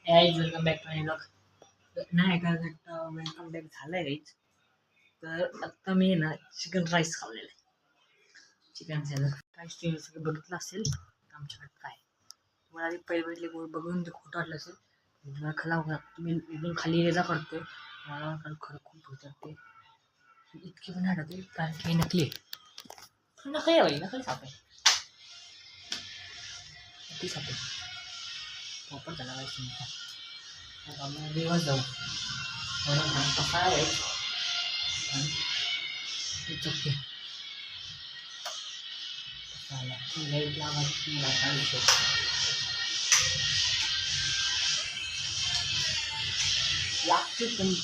Welcome back to blog. नाही का welcome back झालंय गाईज. तर आत्ता मी ना चिकन राईस खाल्लेलं आहे. चिकन राईस तुम्ही सगळं बघितलं असेल आमच्याकडे काय तुम्हाला आधी पहिले बघून ते खोटं वाटलं असेल. तुम्हाला खला तुम्ही एकदम खाली ये जा करतोय मला खरं खूप होतात ते इतके पण आठवते कारण की नकली नकली आहे नकली साप आहे नकली साप आहे वापर झाला पाहिजे तुमचा आम्हाला दिवस जाऊ कसा आहे ओके लाईट लावायची लागते पण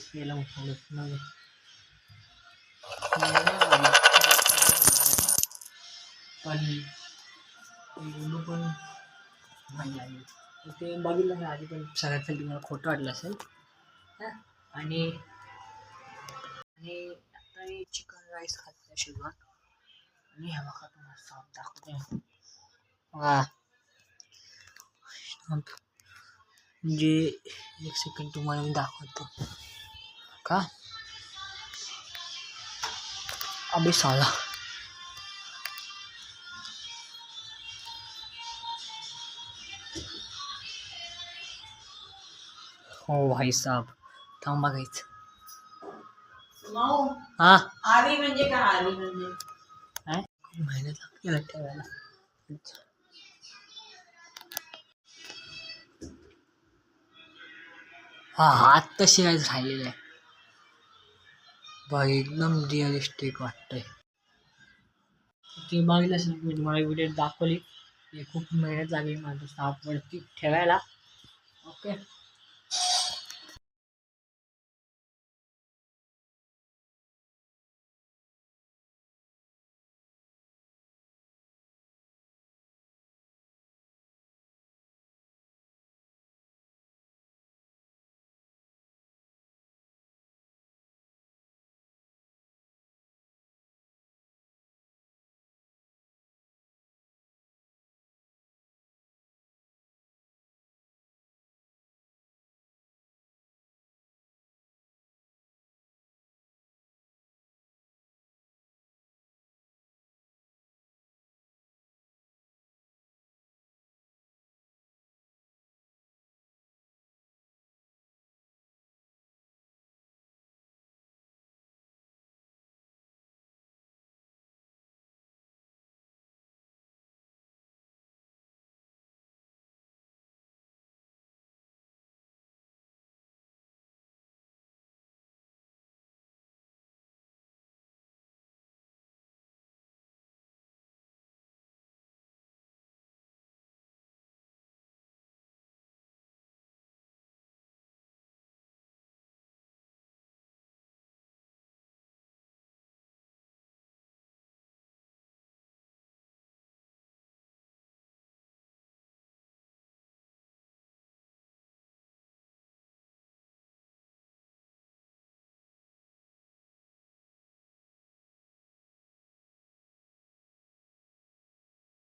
केला पण ते बघितलं ना आधी पण सगळ्यात पहिले तुम्हाला खोटं वाटलं असेल आणि आता चिकन राईस खात शिजवून आणि हे बघा तुम्हाला साप दाखवते म्हणजे एक सेकंड तुम्हाला मी दाखवतो का अबे साला हो भाई साहब थांब बघायचं हा आरी म्हणजे काय आरी म्हणजे काय खूप मेहनत लागते ठेवायला हा हात तशी राहिलेले आहे भाई एकदम रिअलिस्टिक वाटतंय ते बघितलं असेल मी तुम्हाला व्हिडिओ दाखवली खूप मेहनत लागली माझ्या सापवरती ठेवायला ओके